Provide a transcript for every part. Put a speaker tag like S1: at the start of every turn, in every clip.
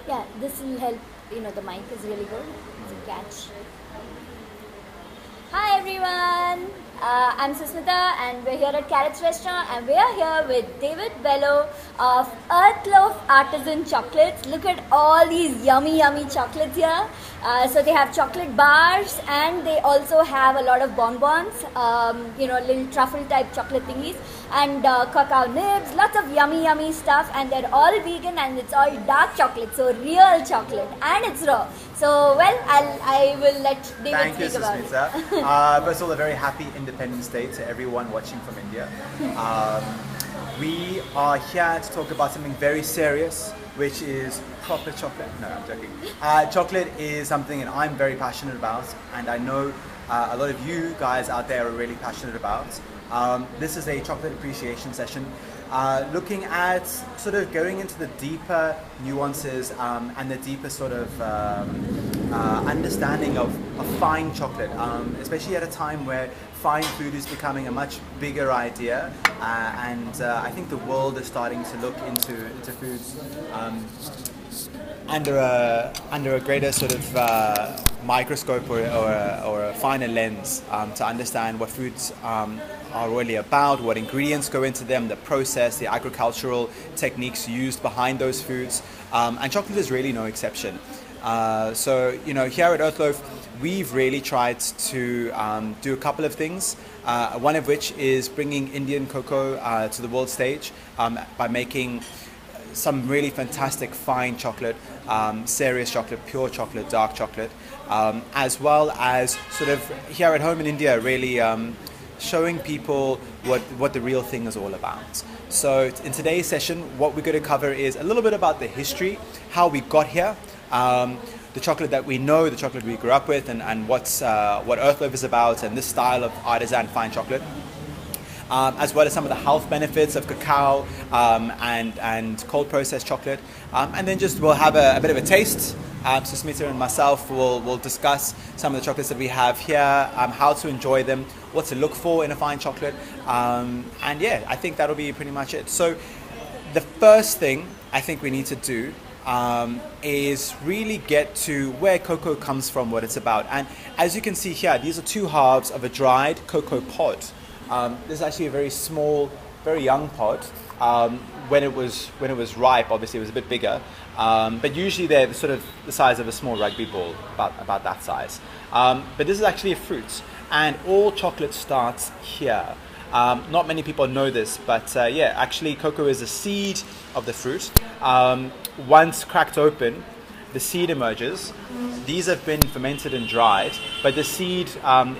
S1: Yeah, this will help. The mic is really good to catch. Hi everyone, I'm Susmita and we're here at Carrots Restaurant and we're here with David Belo of Earthloaf Artisan Chocolates. Look at all these yummy chocolates here. So they have chocolate bars and they also have a lot of bonbons, little truffle type chocolate thingies and cacao nibs, lots of yummy stuff, and they're all vegan and it's all dark chocolate, so real chocolate, and it's raw. So I will let David speak about it.
S2: Thank you, Susmita. First of all, a very happy Independence Day to everyone watching from India. We are here to talk about something very serious, which is proper chocolate. No, I'm joking. Chocolate is something that I'm very passionate about, and I know a lot of you guys out there are really passionate about. This is a chocolate appreciation session, looking at sort of going into the deeper nuances and the deeper sort of understanding of fine chocolate, especially at a time where fine food is becoming a much bigger idea, and I think the world is starting to look into foods under a greater sort of microscope or a finer lens, to understand what foods are really about, what ingredients go into them, the process, the agricultural techniques used behind those foods, and chocolate is really no exception. So here at Earthloaf, we've really tried to do a couple of things, one of which is bringing Indian cocoa to the world stage by making some really fantastic fine chocolate, serious chocolate, pure chocolate, dark chocolate, as well as sort of here at home in India, really showing people what the real thing is all about. So in today's session, what we're going to cover is a little bit about the history, how we got here, the chocolate that we know, the chocolate we grew up with, and what Earthloaf is about, and this style of artisan fine chocolate, as well as some of the health benefits of cacao and cold processed chocolate, and then just we'll have a bit of a taste. So Smita and myself will discuss some of the chocolates that we have here, how to enjoy them, what to look for in a fine chocolate, and yeah, I think that'll be pretty much it. So the first thing I think we need to do is really get to where cocoa comes from, what it's about. And as you can see here, these are two halves of a dried cocoa pod. This is actually a very small, very young pod. When it was ripe, obviously it was a bit bigger, but usually they're sort of the size of a small rugby ball, about that size. But this is actually a fruit, and all chocolate starts here. Not many people know this, but yeah, actually cocoa is a seed of the fruit. Once cracked open, the seed emerges. These have been fermented and dried, but the seed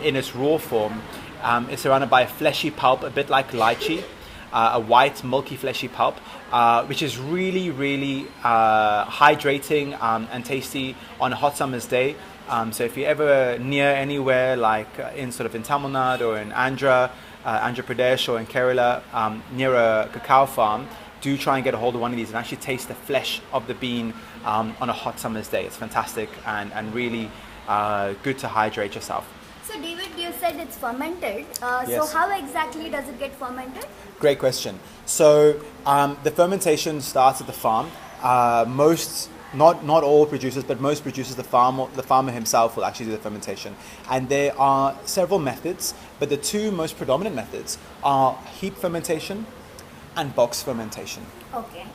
S2: in its raw form is surrounded by a fleshy pulp, a bit like lychee, a white milky fleshy pulp, which is really hydrating and tasty on a hot summer's day. So if you're ever near anywhere, like in Tamil Nadu or in Andhra Pradesh or in Kerala, near a cacao farm, do try and get a hold of one of these and actually taste the flesh of the bean on a hot summer's day. It's fantastic and really good to hydrate yourself.
S1: So David, you said it's fermented.
S2: Yes.
S1: So how exactly does it get fermented?
S2: Great question. So the fermentation starts at the farm. Not all producers, but most producers, the farmer himself will actually do the fermentation. And there are several methods, but the two most predominant methods are heap fermentation and box fermentation.
S1: Okay.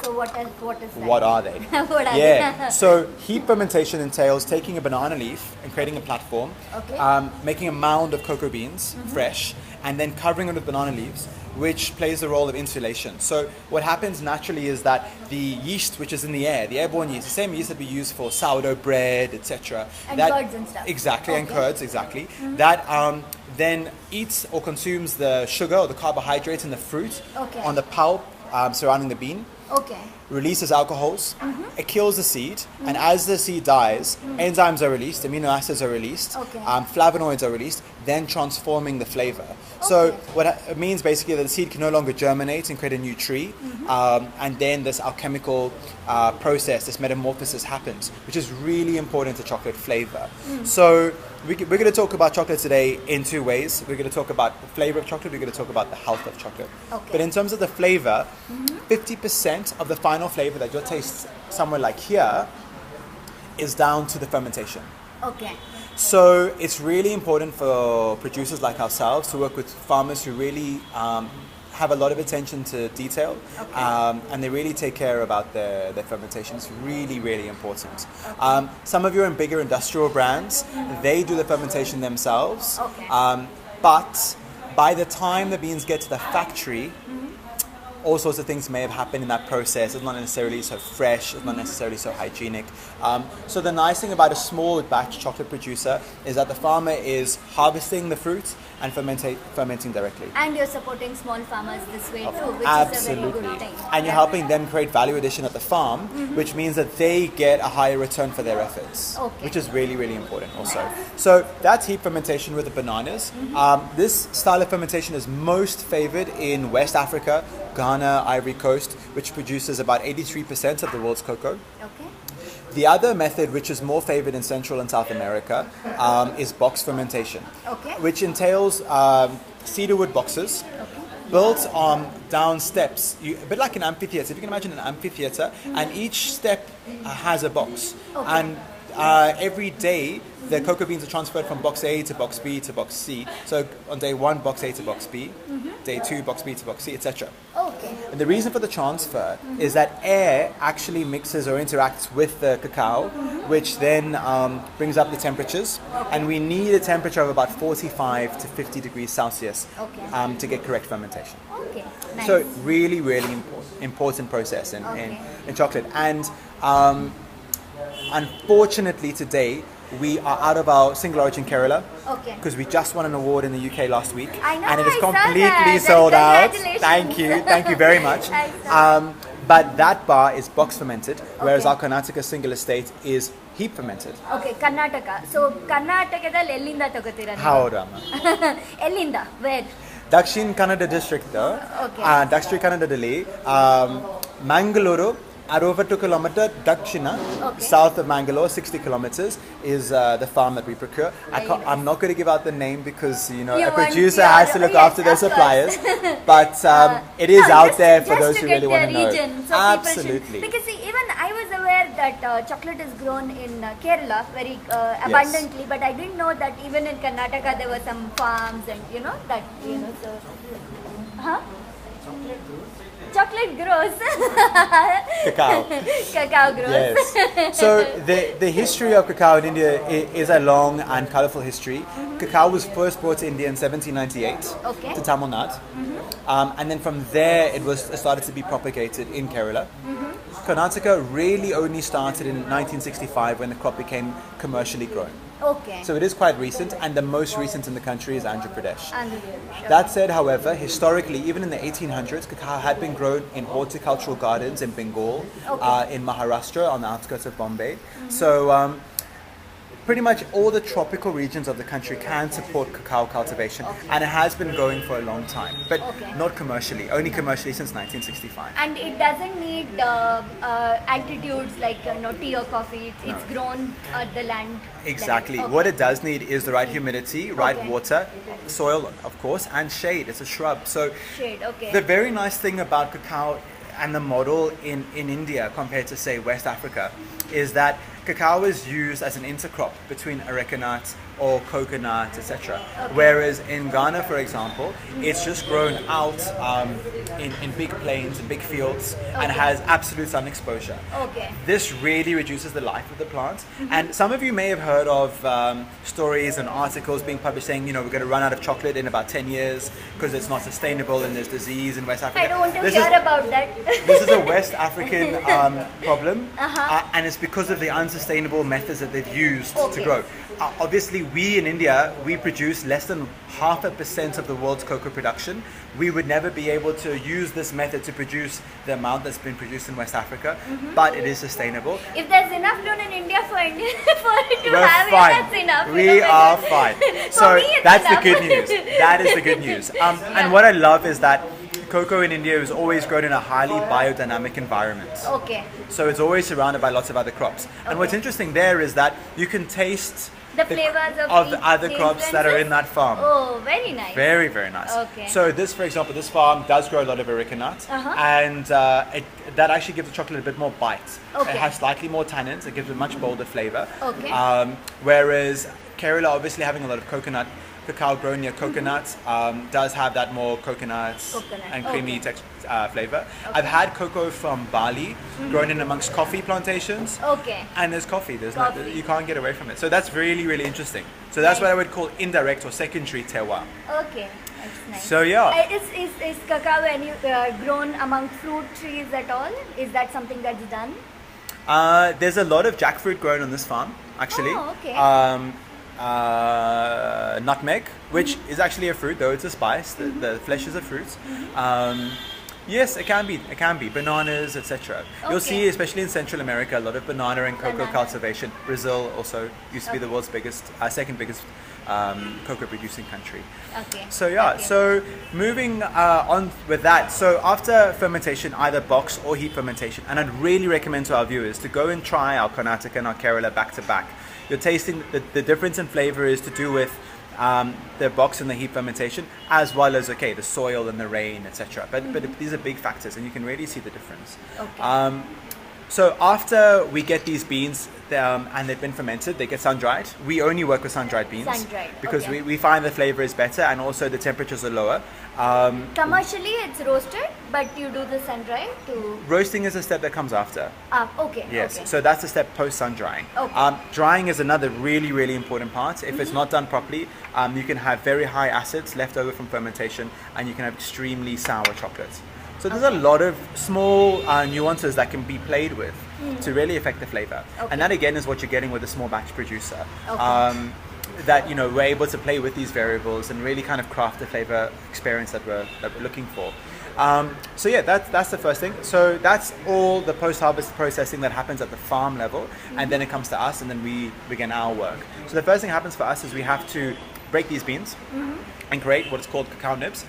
S1: So what is that?
S2: What are they?
S1: What are
S2: Yeah. So heap fermentation entails taking a banana leaf and creating a platform,
S1: Okay.
S2: making a mound of cocoa beans, fresh, and then covering it with banana leaves, which plays the role of insulation. So what happens naturally is that the yeast, which is in the air, the airborne yeast, the same yeast that we use for sourdough bread, etc.
S1: And curds and stuff.
S2: Exactly, and
S1: Okay.
S2: curds, exactly. That then eats or consumes the sugar or the carbohydrates in the fruit
S1: Okay.
S2: on the pulp surrounding the bean,
S1: Okay.
S2: releases alcohols, it kills the seed, and as the seed dies, enzymes are released, amino acids are released,
S1: Okay.
S2: flavonoids are released. then transforming the flavor. So what it means basically that the seed can no longer germinate and create a new tree, and then this alchemical process, this metamorphosis happens, which is really important to chocolate flavor. So we're going to talk about chocolate today in two ways. We're going to talk about the flavor of chocolate, we're going to talk about the health of chocolate. But in terms of the flavor, 50% of the final flavor that you'll taste somewhere like here is down to the fermentation.
S1: Okay.
S2: So it's really important for producers like ourselves to work with farmers who really have a lot of attention to detail, and they really take care about their fermentation. It's really, really important. Some of your bigger industrial brands, they do the fermentation themselves, but by the time the beans get to the factory, all sorts of things may have happened in that process. It's not necessarily so fresh, it's not necessarily so hygienic. So the nice thing about a small batch chocolate producer is that the farmer is harvesting the fruit and fermenting directly.
S1: And you're supporting small farmers this way too, which
S2: Absolutely.
S1: is a very good thing.
S2: And you're helping them create value addition at the farm, which means that they get a higher return for their efforts, which is really, really important also. So that's heat fermentation with the bananas. This style of fermentation is most favored in West Africa, Ghana, Ivory Coast, which produces about 83% of the world's cocoa. The other method, which is more favored in Central and South America, is box fermentation, which entails cedarwood boxes built on down steps, a bit like an amphitheater. If you can imagine an amphitheater, and each step has a box. And every day, the cocoa beans are transferred from box A to box B to box C. So on day 1, box A to box B, day 2, box B to box C, etc. And the reason for the transfer is that air actually mixes or interacts with the cacao, which then brings up the temperatures. And we need a temperature of about 45 to 50 degrees Celsius to get correct fermentation.
S1: Nice.
S2: So really, really important process in chocolate. And unfortunately today, we are out of our single origin Kerala because we just won an award in the UK last week, and it is completely sold out. Thank you very much. But that bar is box fermented, whereas our Karnataka single estate is heat fermented.
S1: Karnataka. So Karnatakadalli ellinda tagotira?
S2: Howdama.
S1: Ellinda? Where?
S2: Dakshin Kannada district, Dakshin Kannadadalli, Mangalore. 62 kilometers Dakshina, south of Bangalore, 60 kilometers, is the farm that we procure. I'm not going to give out the name because, a producer has to look after their suppliers, but it is out there for those who really want to know.
S1: So absolutely. Because see, even I was aware that chocolate is grown in Kerala very abundantly, but I didn't know that even in Karnataka there were some farms and, so... Huh? Chocolate grows.
S2: Cacao.
S1: Cacao grows.
S2: Yes. So the history of cacao in India is a long and colorful history. Cacao was first brought to India in 1798 to Tamil Nadu. And then from there it started to be propagated in Kerala. Karnataka really only started in 1965 when the crop became commercially grown. So it is quite recent, and the most recent in the country is Andhra Pradesh. That said, however, historically, even in the 1800s, cacao had been grown in horticultural gardens in Bengal, in Maharashtra, on the outskirts of Bombay. So pretty much all the tropical regions of the country can support cacao cultivation, and it has been going for a long time, but not commercially, only commercially since 1965.
S1: And it doesn't need altitudes like tea or coffee, it's grown at the land.
S2: Exactly. What it does need is the right humidity, right water, soil of course, and shade. It's a shrub. So the very nice thing about cacao and the model in India compared to, say, West Africa is that cacao is used as an intercrop between areca nut or coconut, etc. Whereas in Ghana, for example, it's just grown out in big plains and big fields and has absolute sun exposure. This really reduces the life of the plant. And some of you may have heard of stories and articles being published saying, we're going to run out of chocolate in about 10 years because it's not sustainable and there's disease in West Africa.
S1: I don't want to hear about that.
S2: This is a West African problem, and it's because of the unsustainable unsustainable methods that they've used to
S1: Okay.
S2: grow. Obviously, we in India, we produce less than 0.5% of the world's cocoa production. We would never be able to use this method to produce the amount that's been produced in West Africa, but it is sustainable.
S1: If there's enough loan in India for India for it to
S2: We're
S1: have
S2: fine.
S1: it, that's enough.
S2: We are fine. So
S1: me, it's
S2: that's
S1: enough.
S2: the good news. That is the good news. And what I love is that cocoa in India is always grown in a highly biodynamic environment.
S1: Okay.
S2: So it's always surrounded by lots of other crops. And what's interesting there is that you can taste
S1: The flavors
S2: of
S1: each-
S2: the other
S1: the
S2: crops that are in that farm.
S1: Oh, very nice.
S2: Very, very nice.
S1: Okay.
S2: So this, for example, this farm does grow a lot of areca nut, and that actually gives the chocolate a bit more bite.
S1: Okay.
S2: It has slightly more tannins. It gives a much bolder flavor.
S1: Okay.
S2: Whereas Kerala, obviously having a lot of coconut, cacao grown near coconuts, does have that more coconut and creamy flavor. I've had cocoa from Bali, grown in amongst coffee plantations.
S1: Okay.
S2: And there's coffee. There's
S1: Coffee.
S2: No, you can't get away from it. So that's really, really interesting. So that's what I would call indirect or secondary terroir.
S1: Okay. That's nice.
S2: So yeah.
S1: Is cacao grown among fruit trees at all? Is that something that's done?
S2: There's a lot of jackfruit grown on this farm, actually.
S1: Oh, okay.
S2: Nutmeg, which is actually a fruit, though it's a spice. The flesh is a fruit. Yes, it can be. It can be bananas, etc. You'll
S1: Okay.
S2: see, especially in Central America, a lot of banana and cocoa
S1: Banana.
S2: cultivation. Brazil also used to be the world's biggest, second biggest cocoa producing country.
S1: Okay.
S2: So yeah,
S1: Okay.
S2: so moving on with that. So after fermentation, either box or heat fermentation, and I'd really recommend to our viewers to go and try our Karnataka and our Kerala back to back. You're tasting the difference in flavor is to do with the box and the heat fermentation, as well as the soil and the rain, etc. But these are big factors, and you can really see the difference.
S1: Okay.
S2: So after we get these beans and they've been fermented, they get sun-dried. We only work with sun-dried beans
S1: Sun-dried,
S2: because
S1: okay.
S2: we find the flavor is better and also the temperatures are lower.
S1: Commercially, it's roasted, but you do the sun-dry to...
S2: Roasting is a step that comes after.
S1: Okay.
S2: Yes,
S1: Okay.
S2: so that's the step post sun drying.
S1: Okay.
S2: Drying is another really, really important part. If it's not done properly, you can have very high acids left over from fermentation, and you can have extremely sour chocolate. So there's a lot of small nuances that can be played with to really affect the flavor.
S1: Okay.
S2: And that again is what you're getting with a small batch producer.
S1: Okay.
S2: That we're able to play with these variables and really kind of craft the flavor experience that we're looking for. So yeah, that's the first thing. So that's all the post-harvest processing that happens at the farm level, and then it comes to us, and then we begin our work. So the first thing that happens for us is we have to break these beans and create what is called cacao nibs.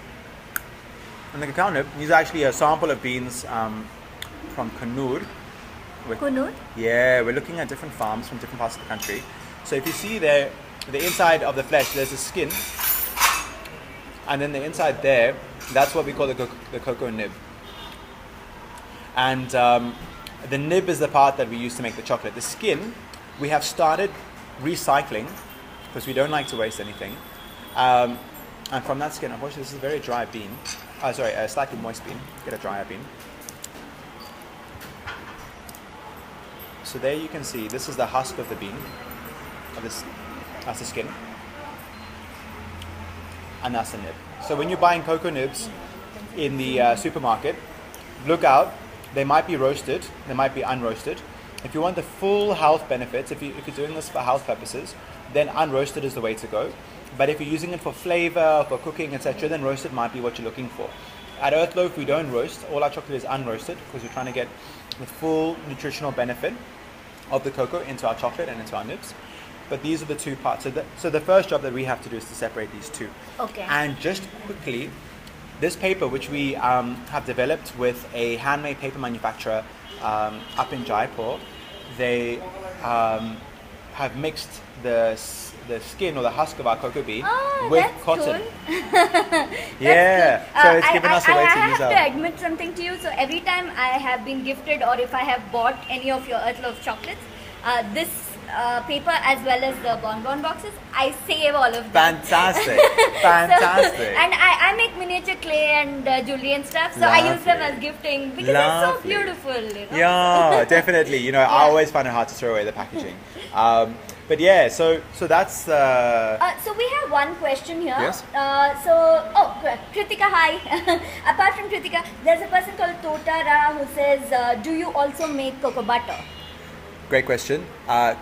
S2: And the cacao nib is actually a sample of beans from Kannur.
S1: Kunur?
S2: Yeah, we're looking at different farms from different parts of the country. So if you see there, the inside of the flesh, there's a skin, and then the inside there, that's what we call the cocoa nib. And the nib is the part that we use to make the chocolate. The skin, we have started recycling because we don't like to waste anything. And from that skin, unfortunately, this is a very dry bean. A slightly moist bean. Get a drier bean. So there you can see, this is the husk of the bean. That's the skin. And that's the nib. So when you're buying cocoa nibs in the supermarket, look out. They might be roasted, they might be unroasted. If you want the full health benefits, if you're doing this for health purposes, then unroasted is the way to go. But if you're using it for flavor, for cooking, etc., then roasted might be what you're looking for. At Earthloaf, we don't roast. All our chocolate is unroasted because we're trying to get the full nutritional benefit of the cocoa into our chocolate and into our nibs. But these are the two parts. So the first job that we have to do is to separate these two.
S1: Okay.
S2: And just quickly, this paper, which we have developed with a handmade paper manufacturer up in Jaipur, they have mixed the skin or the husk of our cocoa bean with
S1: that's
S2: cotton.
S1: Cool.
S2: Yeah, so it's given us a way to use
S1: I have
S2: our...
S1: to admit something to you. So every time I have been gifted or if I have bought any of your Earthloaf chocolates, this paper as well as the bonbon boxes, I save all of them.
S2: Fantastic, fantastic.
S1: So, and I make miniature clay and jewelry and stuff, so I use them as gifting because they're so
S2: Lovely.
S1: beautiful. You know?
S2: Yeah, definitely. I always find it hard to throw away the packaging. But yeah, so that's...
S1: So we have one question here.
S2: Yes.
S1: Kritika, hi. Apart from Kritika, there's a person called Totara who says, do you also make cocoa butter?
S2: Great question.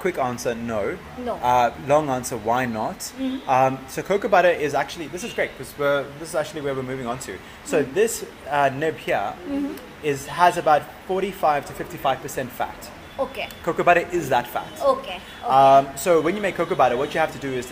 S2: Quick answer, no.
S1: No.
S2: Long answer, why not? So cocoa butter is actually, this is great because this is actually where we're moving on to. So this nib here has about 45 to 55% fat.
S1: Okay.
S2: Cocoa butter is that fat.
S1: Okay.
S2: So when you make cocoa butter, what you have to do is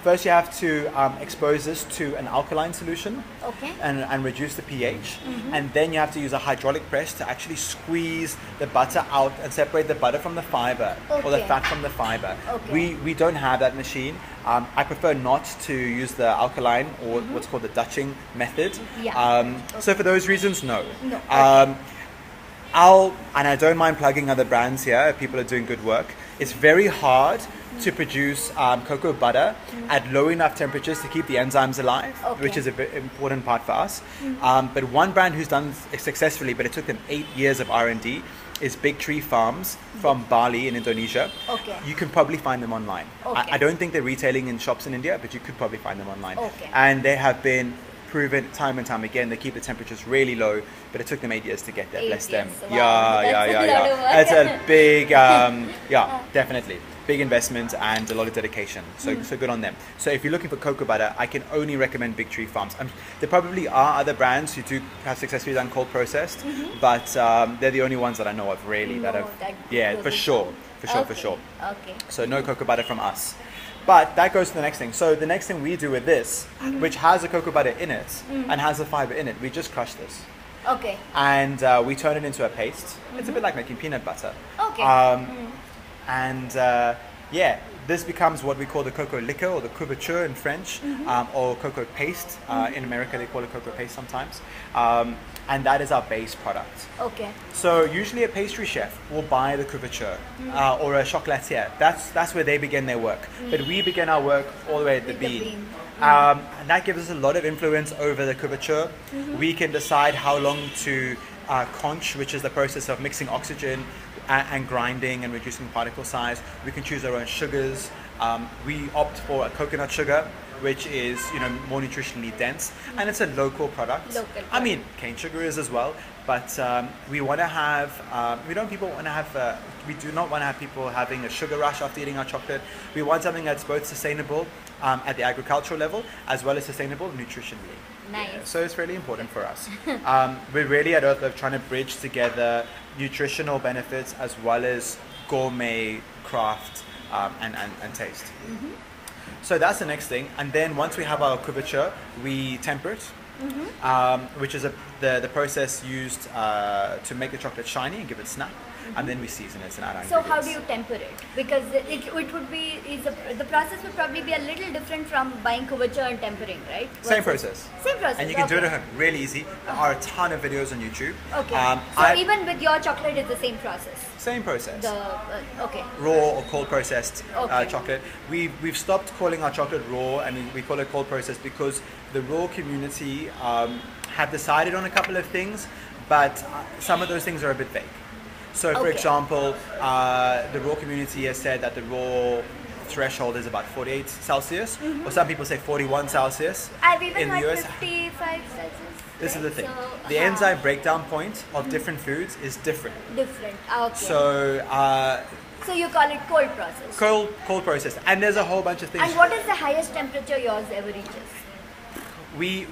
S2: first you have to expose this to an alkaline solution
S1: Okay.
S2: and reduce the pH. And then you have to use a hydraulic press to actually squeeze the butter out and separate the butter from the fiber or the
S1: Okay.
S2: fat from the fiber.
S1: Okay.
S2: We don't have that machine. I prefer not to use the alkaline or what's called the Dutching method.
S1: Yeah.
S2: So for those reasons, no.
S1: No. Okay.
S2: And I don't mind plugging other brands here if people are doing good work. It's very hard to produce cocoa butter at low enough temperatures to keep the enzymes alive,
S1: Okay.
S2: which is a very important part for us. But one brand who's done it successfully, but it took them 8 years of R&D, is Big Tree Farms from Bali in Indonesia.
S1: Okay.
S2: You can probably find them online.
S1: Okay.
S2: I don't think they're retailing in shops in India, but you could probably find them online.
S1: Okay.
S2: And they have been proven time and time again. They keep the temperatures really low, but it took them 8 years to get there.
S1: 8
S2: Bless them.
S1: years. Wow. That's a lot of work.
S2: It's a big, definitely big investment and a lot of dedication. So good on them. So if you're looking for cocoa butter, I can only recommend Big Tree Farms. There probably are other brands who do have successfully done cold processed, but they're the only ones that I know of really that
S1: No,
S2: have.
S1: that
S2: Yeah,
S1: goes
S2: for
S1: with
S2: sure,
S1: them.
S2: for sure, for
S1: Okay.
S2: sure.
S1: Okay.
S2: So no cocoa butter from us. But that goes to the next thing. So the next thing we do with this, which has a cocoa butter in it and has the fiber in it, we just crush this.
S1: Okay.
S2: And we turn it into a paste. It's a bit like making peanut butter.
S1: Okay.
S2: And this becomes what we call the cocoa liquor or the couverture in French, or cocoa paste. In America, they call it cocoa paste sometimes. And that is our base product.
S1: Okay.
S2: So usually a pastry chef will buy the couverture or a chocolatier. That's where they begin their work. But we begin our work all the way at the
S1: With the
S2: bean.
S1: bean.
S2: And that gives us a lot of influence over the couverture. We can decide how long to conch, which is the process of mixing oxygen and grinding and reducing particle size. We can choose our own sugars. We opt for a coconut sugar, which is more nutritionally dense, and it's a local product. I mean, cane sugar is as well, but we want to have. We do not want to have people having a sugar rush after eating our chocolate. We want something that's both sustainable at the agricultural level as well as sustainable nutritionally.
S1: Nice.
S2: So it's really important for us. We're really at Earthloaf trying to bridge together nutritional benefits as well as gourmet craft and taste. So that's the next thing. And then once we have our couverture, we temper it, which is the process used to make the chocolate shiny and give it snap. And then we season it and add our
S1: So how
S2: ingredients.
S1: do you temper it? Because it would be the process would probably be a little different from buying couverture and tempering, right?
S2: Same process.
S1: Same process.
S2: And you can do it
S1: okay.
S2: at home, really easy. There are a ton of videos on YouTube.
S1: Okay. So even with your chocolate, it's the same process.
S2: Same process.
S1: Okay.
S2: Raw or cold processed
S1: Okay.
S2: chocolate. We've stopped calling our chocolate raw and we call it cold processed because the raw community have decided on a couple of things, but some of those things are a bit vague. So for
S1: Okay.
S2: example, the raw community has said that the raw threshold is about 48 Celsius, or some people say 41 Celsius.
S1: I've even
S2: in the
S1: had
S2: US.
S1: 55 Celsius.
S2: This is the thing.
S1: So,
S2: The enzyme breakdown point of different foods is different.
S1: different. Okay.
S2: So
S1: So you call it cold process.
S2: cold process, and there's a whole bunch of things.
S1: And what is the highest temperature yours ever reaches?
S2: We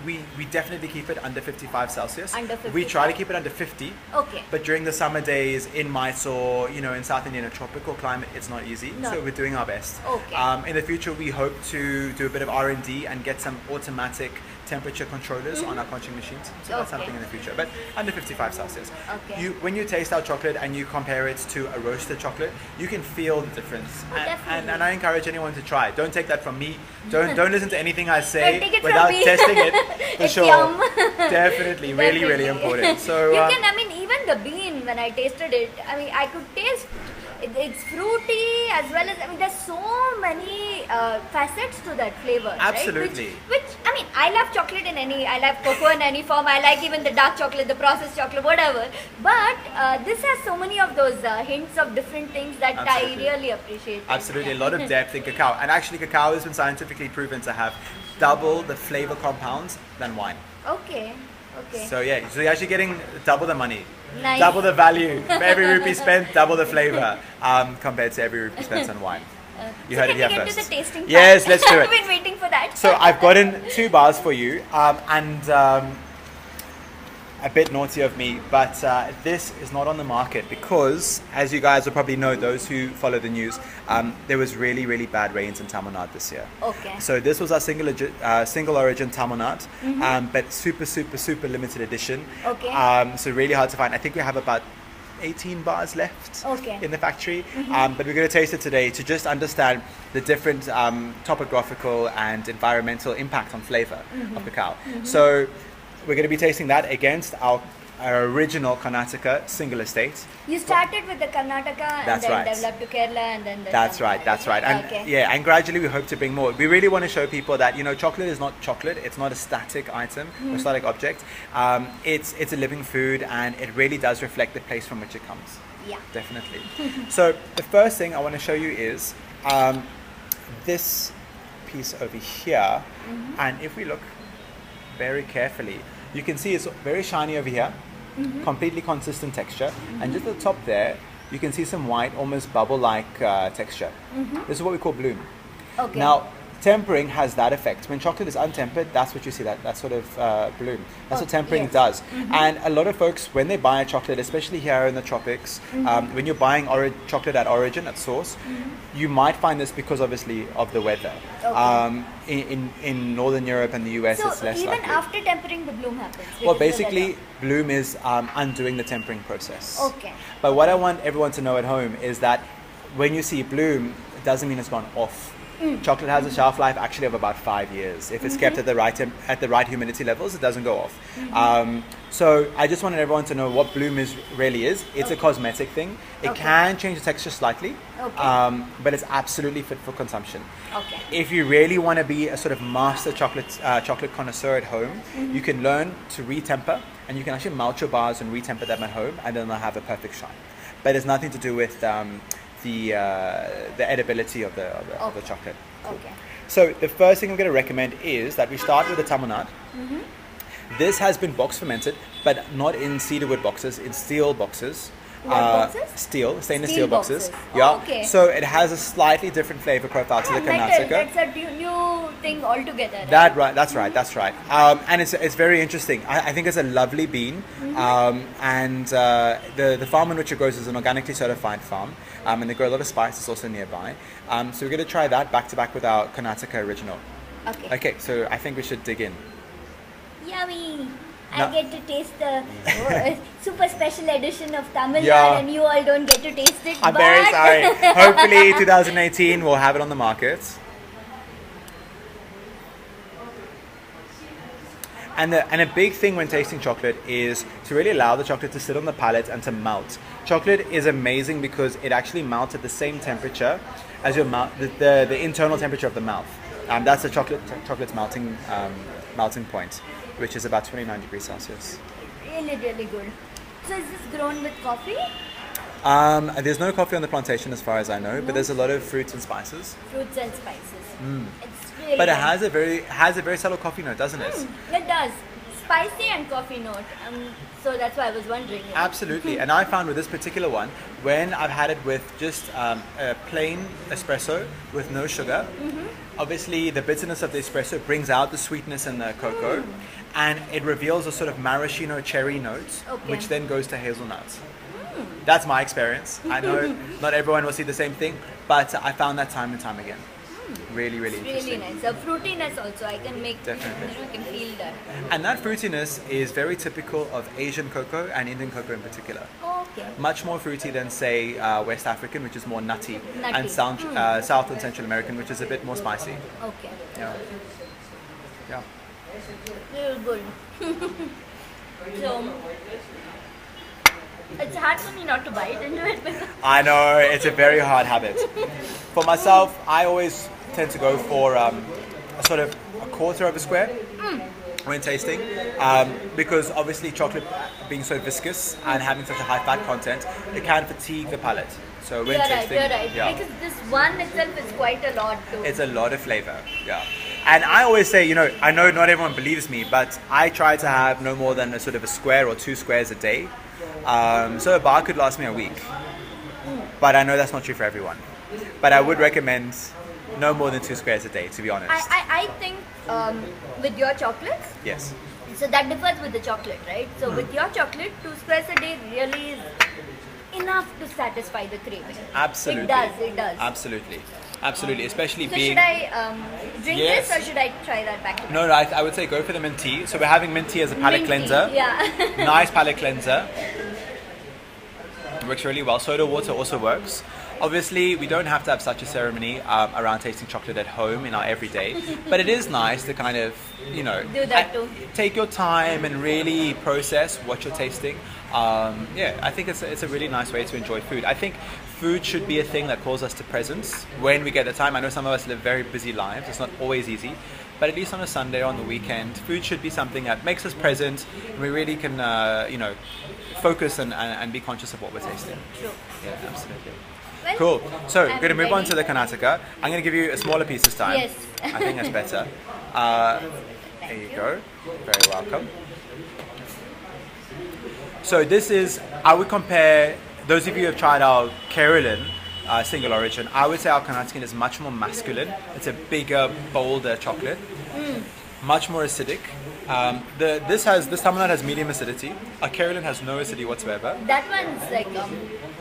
S2: definitely keep it under 55 Celsius.
S1: Under
S2: We
S1: 55.
S2: try to keep it under 50.
S1: Okay.
S2: But during the summer days in Mysore, in South India, in a tropical climate, it's not easy.
S1: No.
S2: So we're doing our best.
S1: Okay.
S2: In the future, we hope to do a bit of R&D and get some automatic temperature controllers on our conching machines. So that's
S1: Okay.
S2: something in the future. But under 55 Celsius.
S1: Okay.
S2: When you taste our chocolate and you compare it to a roasted chocolate, you can feel the difference.
S1: Definitely.
S2: And I encourage anyone to try. Don't take that from me. Don't listen to anything I say
S1: Don't take it from
S2: without
S1: me.
S2: testing it. For
S1: It's
S2: sure.
S1: yum.
S2: Definitely, really, really
S1: Definitely.
S2: important. So
S1: you can, even the bean, when I tasted it, I could taste it's fruity as well as, there's so many facets to that flavor.
S2: Absolutely.
S1: Right? Which, I love chocolate I love cocoa in any form. I like even the dark chocolate, the processed chocolate, whatever. But this has so many of those hints of different things that
S2: Absolutely.
S1: I really appreciate.
S2: Absolutely, a lot of depth in cacao. And actually, cacao has been scientifically proven to have double the flavor compounds than wine.
S1: Okay.
S2: So yeah, so you're actually getting double the money
S1: Nice.
S2: Double the value. For every rupee spent, double the flavor compared to every rupee spent on wine. You heard it here
S1: Can we
S2: first.
S1: get to the tasting part?
S2: Yes, let's do it.
S1: I've been waiting for that.
S2: So I've gotten 2 bars for you, and a bit naughty of me, but this is not on the market because, as you guys will probably know, those who follow the news, there was really, really bad rains in Tamil Nadu this year.
S1: Okay.
S2: So this was our single origin Tamil Nadu, but super limited edition.
S1: Okay.
S2: So really hard to find. I think we have about 18 bars left in the factory, but we're going to taste it today to just understand the different topographical and environmental impact on flavor of cacao. So we're going to be tasting that against our original Karnataka single estate.
S1: You started with the Karnataka and then developed to Kerala and then the
S2: That's right. And and gradually we hope to bring more. We really want to show people that, chocolate is not chocolate. It's not a static item or static object. It's a living food, and it really does reflect the place from which it comes.
S1: Yeah.
S2: Definitely. So the first thing I want to show you is this piece over here. And if we look very carefully, you can see it's very shiny over here, completely consistent texture, and just at the top there you can see some white, almost bubble-like texture. This is what we call bloom.
S1: Okay.
S2: Now, tempering has that effect. When chocolate is untempered, that's what you see, that sort of bloom. That's what tempering does. And a lot of folks, when they buy a chocolate, especially here in the tropics, when you're buying chocolate at origin, at source, you might find this because obviously of the weather. In Northern Europe and the US,
S1: so
S2: it's less
S1: even
S2: likely.
S1: after tempering, the bloom happens?
S2: Well, basically, bloom is undoing the tempering process.
S1: Okay.
S2: But what I want everyone to know at home is that when you see bloom, it doesn't mean it's gone off. Chocolate has a shelf life actually of about 5 years. If it's kept at the right humidity levels, it doesn't go off. So I just wanted everyone to know what bloom really is. It's a cosmetic thing. It can change the texture slightly, but it's absolutely fit for consumption.
S1: Okay.
S2: If you really want to be a sort of master chocolate connoisseur at home, you can learn to retemper, and you can actually melt your bars and retemper them at home, and then they'll have a perfect shine. But it's nothing to do with the edibility of the chocolate.
S1: Okay.
S2: So the first thing I'm going to recommend is that we start with the Tamil Nadu. This has been box fermented, but not in cedarwood boxes, in steel boxes.
S1: What boxes?
S2: Stainless steel boxes.
S1: Oh, okay.
S2: So it has a slightly different flavor profile to the Karnataka.
S1: That's a new thing altogether.
S2: Right? That's right. And it's very interesting. I think it's a lovely bean. And the farm in which it grows is an organically certified farm. And they grow a lot of spices also nearby. So we're going to try that back to back with our Karnataka original. Okay, so I think we should dig in.
S1: Yummy!
S2: No.
S1: I get to taste the super special edition of Tamil Nadu, and you all don't get to taste it.
S2: I'm very sorry. Hopefully 2018 we'll have it on the market. And a big thing when tasting chocolate is to really allow the chocolate to sit on the palate and to melt. Chocolate is amazing because it actually melts at the same temperature as your mouth, the internal temperature of the mouth. That's the chocolate's melting point, which is about 29 degrees Celsius.
S1: Really, really good. So is this grown with coffee?
S2: There's no coffee on the plantation as far as I know, but there's a lot of fruits and spices.
S1: Fruits and spices. It's really
S2: But it
S1: nice.
S2: has a very subtle coffee note, doesn't it?
S1: It does. Spicy and coffee note. So that's why I was wondering.
S2: Absolutely. And I found with this particular one, when I've had it with just a plain espresso with no sugar, obviously the bitterness of the espresso brings out the sweetness in the cocoa, and it reveals a sort of maraschino cherry note, which then goes to hazelnuts. That's my experience. I know not everyone will see the same thing, but I found that time and time again. Really, really interesting.
S1: Really nice. The fruitiness also, I can make,
S2: Definitely.
S1: you can feel that.
S2: And that fruitiness is very typical of Asian cocoa and Indian cocoa in particular.
S1: Okay.
S2: Much more fruity than, say, West African, which is more nutty,
S1: Nutty.
S2: and South and Central American, which is a bit more spicy.
S1: Okay.
S2: Yeah.
S1: Really good. So, it's hard for me not to bite into it because
S2: I know, it's a very hard habit. For myself, I always tend to go for a sort of a quarter of a square when tasting, because obviously chocolate being so viscous and having such a high fat content, it can fatigue the palate. So when tasting,
S1: you're right. Because this one itself is quite a lot too.
S2: it's a lot of flavor. Yeah. And I always say, I know not everyone believes me, but I try to have no more than a sort of a square or 2 squares a day. So a bar could last me a week. But I know that's not true for everyone. But I would recommend no more than 2 squares a day, to be honest.
S1: I think with your chocolates,
S2: Yes.
S1: so that differs with the chocolate, right? So with your chocolate, 2 squares a day really is enough to satisfy the craving.
S2: Absolutely.
S1: It does.
S2: Absolutely. Absolutely. Especially
S1: So
S2: being...
S1: should I drink
S2: Yes.
S1: this or should I try that back to back?
S2: No, I would say go for the mint tea. So we're having mint tea as a palate
S1: Mint tea,
S2: cleanser.
S1: yeah.
S2: Nice palate cleanser. Works really well. Soda water also works. Obviously, we don't have to have such a ceremony around tasting chocolate at home in our everyday, but it is nice to kind of,
S1: Do that too.
S2: take your time and really process what you're tasting. I think it's a really nice way to enjoy food. I think food should be a thing that calls us to presence when we get the time. I know some of us live very busy lives. It's not always easy. But at least on a Sunday, on the weekend, food should be something that makes us present. And we really can, focus and be conscious of what we're tasting.
S1: True.
S2: Yeah, absolutely.
S1: Well,
S2: Cool. So,
S1: I'm
S2: we're going to move on
S1: ready.
S2: to the Karnataka. I'm going to give you a smaller piece this time.
S1: Yes.
S2: I think that's better. There you go. Very welcome. So this is, I would compare, those of you who have tried our Kerala single origin, I would say our Karnataka is much more masculine. It's a bigger, bolder chocolate. Much more acidic. This Tamil Nadu has medium acidity. Our Kerala has no acidity whatsoever.
S1: That one's like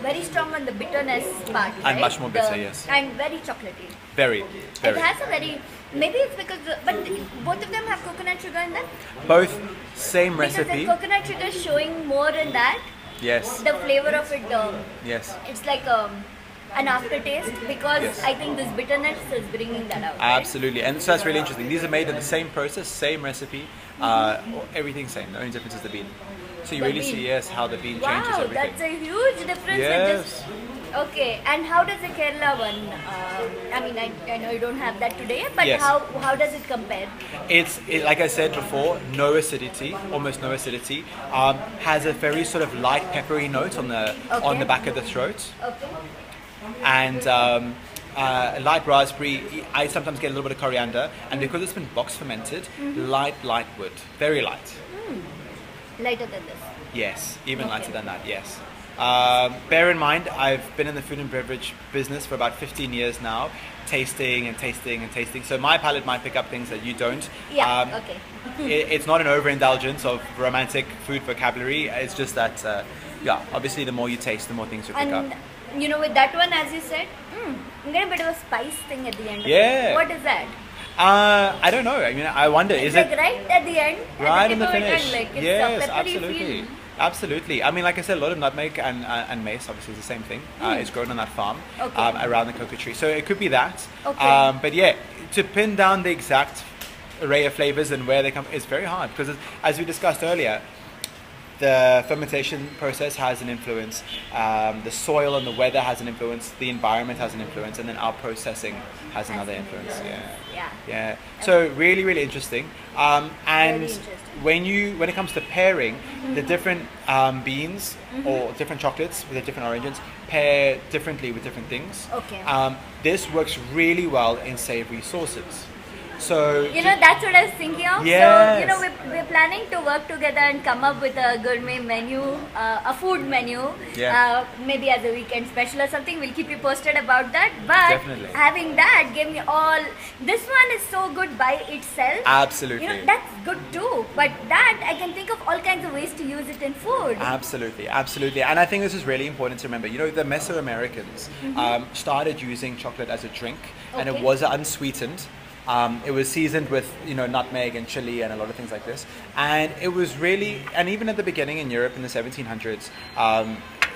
S1: very strong on the bitterness part,
S2: And
S1: right?
S2: much more bitter, yes.
S1: And very chocolatey.
S2: Very, very.
S1: It has a very, maybe it's because, but both of them have coconut sugar in them.
S2: Both same
S1: Because
S2: recipe.
S1: the coconut sugar is showing more in that.
S2: Yes,
S1: The flavor of it,
S2: yes.
S1: it's like an aftertaste because
S2: Yes.
S1: I think this bitterness is bringing that out. Right?
S2: Absolutely, and so that's really interesting. These are made in the same process, same recipe, everything same. The only difference is the bean. So you
S1: The
S2: really
S1: bean.
S2: see, yes, how the bean changes
S1: Wow,
S2: everything.
S1: that's a huge difference.
S2: Yes.
S1: Okay, and how does the Kerala one? I mean, I know you don't have that today, but
S2: Yes.
S1: how does it compare?
S2: It's like I said before, no acidity, almost no acidity. Has a very sort of light peppery note on the
S1: Okay.
S2: back of the throat,
S1: Okay.
S2: and light raspberry. I sometimes get a little bit of coriander, and because it's been box fermented, light wood, very light.
S1: Lighter than this.
S2: Yes, even
S1: Okay.
S2: lighter than that, yes. Bear in mind, I've been in the food and beverage business for about 15 years now, tasting and tasting and tasting. So my palate might pick up things that you don't.
S1: Yeah. Okay.
S2: It's not an overindulgence of romantic food vocabulary. It's just that, obviously the more you taste, the more things you pick up.
S1: And with that one, as you said, I'm getting a bit of a spice thing at the end. Of
S2: Yeah.
S1: it. What is that?
S2: I don't know. I mean, I wonder,
S1: It's
S2: is
S1: like
S2: it
S1: right at the end.
S2: right
S1: at
S2: in the
S1: tip of it,
S2: finish?
S1: and like it's a
S2: Yes,
S1: peppery
S2: absolutely.
S1: feel.
S2: Absolutely. I mean, like I said, a lot of nutmeg and mace, obviously, is the same thing. It's grown on that farm
S1: Okay.
S2: around the cocoa tree. So it could be that.
S1: Okay.
S2: But yeah, to pin down the exact array of flavors and where they come is very hard because, as we discussed earlier, the fermentation process has an influence, the soil and the weather has an influence, the environment has an influence, and then our processing has another influence. Yeah. So really, really interesting. And
S1: interesting.
S2: when it comes to pairing, the different beans or different chocolates with the different origins pair differently with different things.
S1: Okay.
S2: This works really well in savory sauces. So
S1: That's what I was thinking of.
S2: Yes.
S1: So, we're planning to work together and come up with a gourmet menu, a food menu, maybe as a weekend special or something. We'll keep you posted about that. But
S2: Definitely.
S1: having that gave me all. This one is so good by itself.
S2: Absolutely.
S1: That's good too. But that I can think of all kinds of ways to use it in food.
S2: Absolutely, absolutely. And I think this is really important to remember. The Mesoamericans started using chocolate as a drink, and it
S1: Okay.
S2: was unsweetened. It was seasoned with, nutmeg and chili and a lot of things like this. And it was really, and even at the beginning in Europe in the 1700s,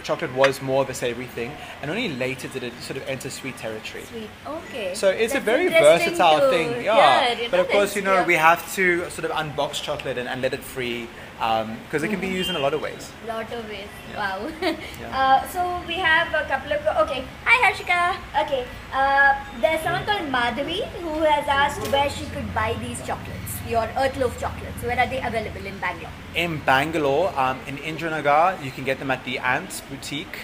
S2: chocolate was more of a savory thing. And only later did it sort of enter sweet territory.
S1: Sweet. Okay.
S2: So it's
S1: That's
S2: a very
S1: interesting
S2: versatile
S1: to
S2: thing.
S1: hear,
S2: But of course,
S1: that's-
S2: we have to sort of unbox chocolate and let it free because it can be used in a lot of ways.
S1: Lot of ways. Wow.
S2: Yeah.
S1: So we have a couple of. Okay. Hi Harshika. Okay. There's someone called Madhavi who has asked where she could buy these chocolates, your Earthloaf chocolates. Where are they available in Bangalore?
S2: In Bangalore, in Indranagar, you can get them at the Ants Boutique,